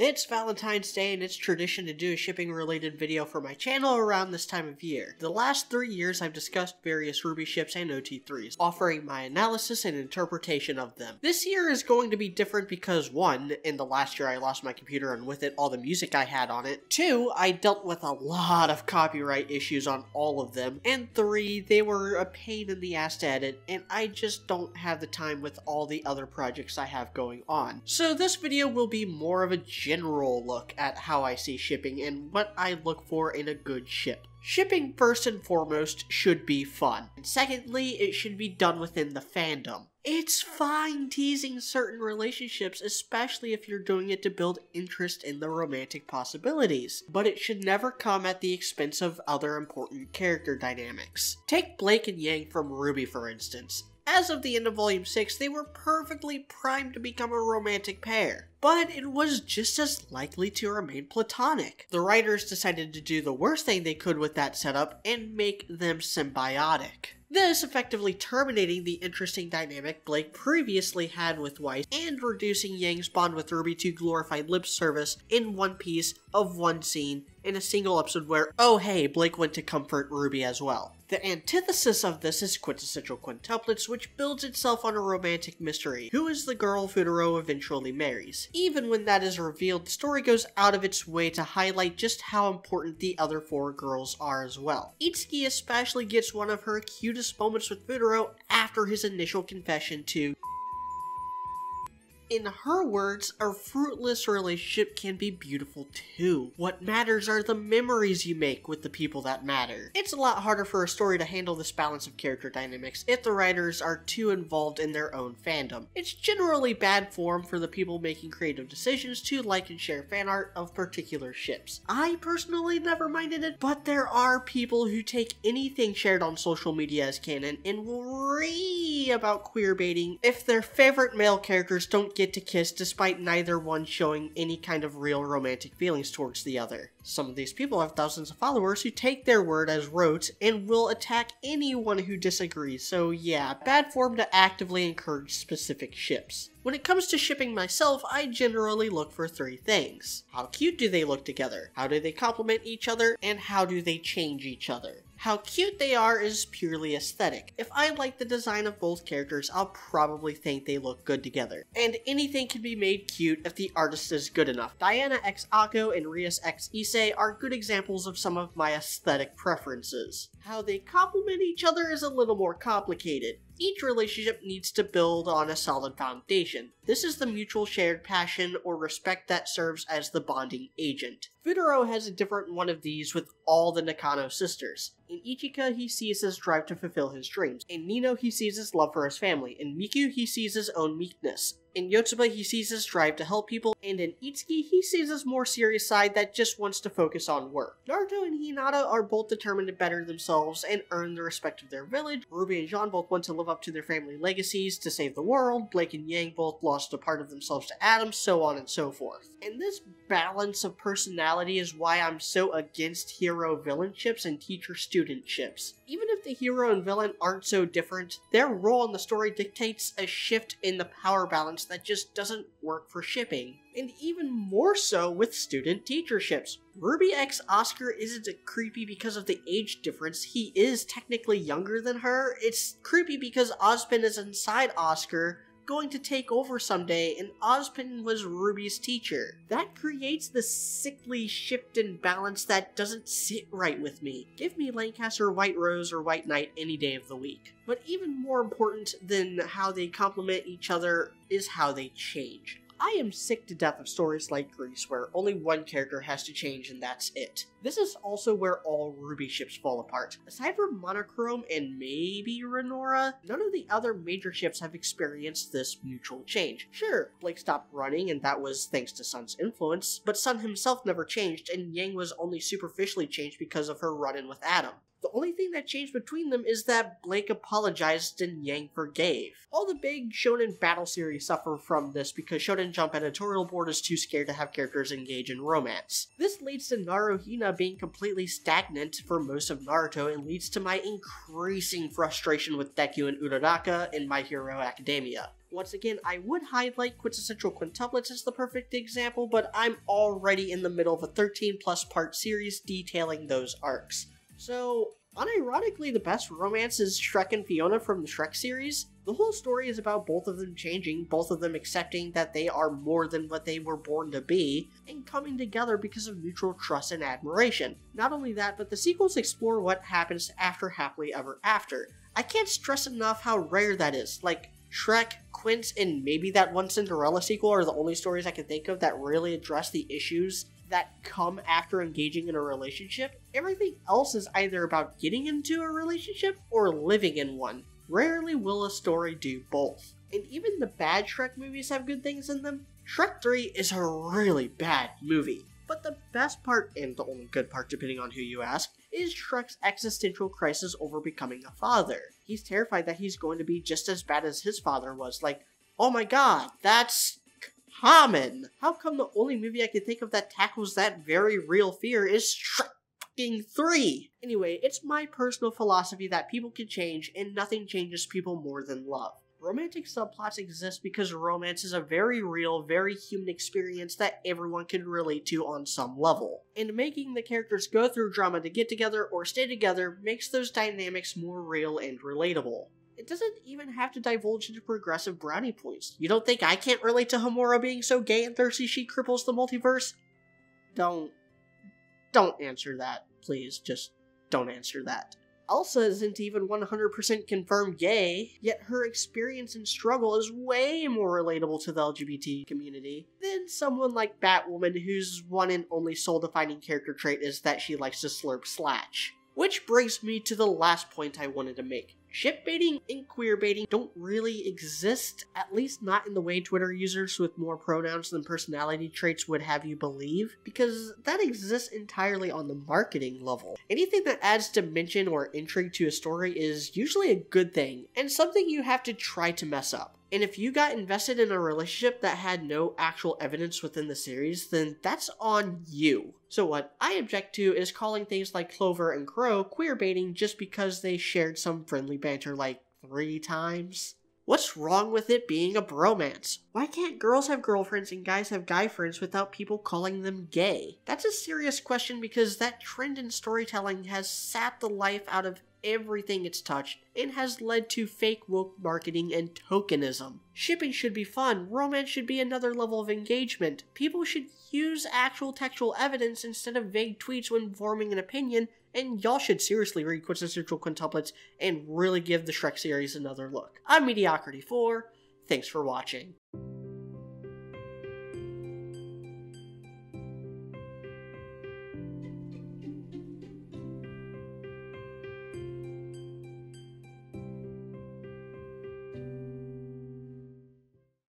It's Valentine's Day and it's tradition to do a shipping related video for my channel around this time of year. The last 3 years I've discussed various RWBY ships and OT3s, offering my analysis and interpretation of them. This year is going to be different because 1, in the last year I lost my computer and with it all the music I had on it. 2, I dealt with a lot of copyright issues on all of them. And 3, they were a pain in the ass to edit and I just don't have the time with all the other projects I have going on. So this video will be more of a general look at how I see shipping and what I look for in a good ship. Shipping, first and foremost, should be fun. And secondly, it should be done within the fandom. It's fine teasing certain relationships, especially if you're doing it to build interest in the romantic possibilities. But it should never come at the expense of other important character dynamics. Take Blake and Yang from RWBY for instance. As of the end of Volume 6, they were perfectly primed to become a romantic pair. But it was just as likely to remain platonic. The writers decided to do the worst thing they could with that setup and make them symbiotic. This effectively terminating the interesting dynamic Blake previously had with Weiss and reducing Yang's bond with RWBY to glorified lip service in one piece of one scene in a single episode where, oh hey, Blake went to comfort RWBY as well. The antithesis of this is quintessential quintuplets, which builds itself on a romantic mystery. Who is the girl Futaro eventually marries? Even when that is revealed, the story goes out of its way to highlight just how important the other 4 girls are as well. Itsuki especially gets one of her cutest moments with Futaro after his initial confession to... In her words, a fruitless relationship can be beautiful too. What matters are the memories you make with the people that matter. It's a lot harder for a story to handle this balance of character dynamics if the writers are too involved in their own fandom. It's generally bad form for the people making creative decisions to like and share fan art of particular ships. I personally never minded it, but there are people who take anything shared on social media as canon and will worry about queerbaiting if their favorite male characters don't get to kiss despite neither one showing any kind of real romantic feelings towards the other. Some of these people have thousands of followers who take their word as rote and will attack anyone who disagrees, so yeah, bad form to actively encourage specific ships. When it comes to shipping myself, I generally look for 3 things. How cute do they look together? How do they complement each other? And how do they change each other? How cute they are is purely aesthetic. If I like the design of both characters, I'll probably think they look good together. And anything can be made cute if the artist is good enough. Diana x Akko and Rias x Issei are good examples of some of my aesthetic preferences. How they complement each other is a little more complicated. Each relationship needs to build on a solid foundation. This is the mutual shared passion or respect that serves as the bonding agent. Futaro has a different one of these with all the Nakano sisters. In Ichika, he sees his drive to fulfill his dreams. In Nino, he sees his love for his family. In Miku, he sees his own meekness. In Yotsuba, he sees his drive to help people, and in Itsuki, he sees his more serious side that just wants to focus on work. Naruto and Hinata are both determined to better themselves and earn the respect of their village. RWBY and Jean both want to live up to their family legacies to save the world. Blake and Yang both lost a part of themselves to Adam, so on and so forth. And this balance of personality is why I'm so against hero-villain ships and teacher-student ships. Even if the hero and villain aren't so different, their role in the story dictates a shift in the power balance that just doesn't work for shipping. And even more so with student-teacher ships. RWBY x Oscar isn't creepy because of the age difference. He is technically younger than her. It's creepy because Ozpin is inside Oscar, going to take over someday, and Ozpin was RWBY's teacher. That creates the sickly shift in balance that doesn't sit right with me. Give me Lancaster White Rose or White Knight any day of the week. But even more important than how they complement each other is how they change. I am sick to death of stories like Grease where only one character has to change and that's it. This is also where all RWBY ships fall apart. Aside from Monochrome and maybe Renora, none of the other major ships have experienced this mutual change. Sure, Blake stopped running and that was thanks to Sun's influence, but Sun himself never changed and Yang was only superficially changed because of her run-in with Adam. The only thing that changed between them is that Blake apologized and Yang forgave. All the big shonen battle series suffer from this because Shonen Jump editorial board is too scared to have characters engage in romance. This leads to Naruhina being completely stagnant for most of Naruto and leads to my increasing frustration with Deku and Uraraka in My Hero Academia. Once again, I would highlight Quintessential Quintuplets as the perfect example, but I'm already in the middle of a 13+ part series detailing those arcs. So, unironically, the best romance is Shrek and Fiona from the Shrek series. The whole story is about both of them changing, both of them accepting that they are more than what they were born to be, and coming together because of mutual trust and admiration. Not only that, but the sequels explore what happens after Happily Ever After. I can't stress enough how rare that is. Like, Shrek, Quint, and maybe that one Cinderella sequel are the only stories I can think of that really address the issues that come after engaging in a relationship. Everything else is either about getting into a relationship or living in one. Rarely will a story do both. And even the bad Shrek movies have good things in them. Shrek 3 is a really bad movie. But the best part, and the only good part depending on who you ask, is Shrek's existential crisis over becoming a father. He's terrified that he's going to be just as bad as his father was. Like, oh my god, that's common. How come the only movie I can think of that tackles that very real fear is Shrek 3? Anyway, it's my personal philosophy that people can change and nothing changes people more than love. Romantic subplots exist because romance is a very real, very human experience that everyone can relate to on some level. And making the characters go through drama to get together or stay together makes those dynamics more real and relatable. It doesn't even have to divulge into progressive brownie points. You don't think I can't relate to Homura being so gay and thirsty she cripples the multiverse? Don't answer that, please. Just don't answer that. Elsa isn't even 100% confirmed gay, yet her experience and struggle is way more relatable to the LGBT community than someone like Batwoman, whose one and only soul-defining character trait is that she likes to slurp slatch. Which brings me to the last point I wanted to make. Ship-baiting and queer-baiting don't really exist, at least not in the way Twitter users with more pronouns than personality traits would have you believe, because that exists entirely on the marketing level. Anything that adds dimension or intrigue to a story is usually a good thing, and something you have to try to mess up. And if you got invested in a relationship that had no actual evidence within the series, then that's on you. So what I object to is calling things like Clover and Crow queerbaiting just because they shared some friendly banter like 3 times. What's wrong with it being a bromance? Why can't girls have girlfriends and guys have guy friends without people calling them gay? That's a serious question because that trend in storytelling has sapped the life out of everything it's touched and has led to fake woke marketing and tokenism. Shipping should be fun, romance should be another level of engagement. People should use actual textual evidence instead of vague tweets when forming an opinion, and y'all should seriously read Quintessential Quintuplets and really give the Shrek series another look. I'm Mediocrity4, thanks for watching.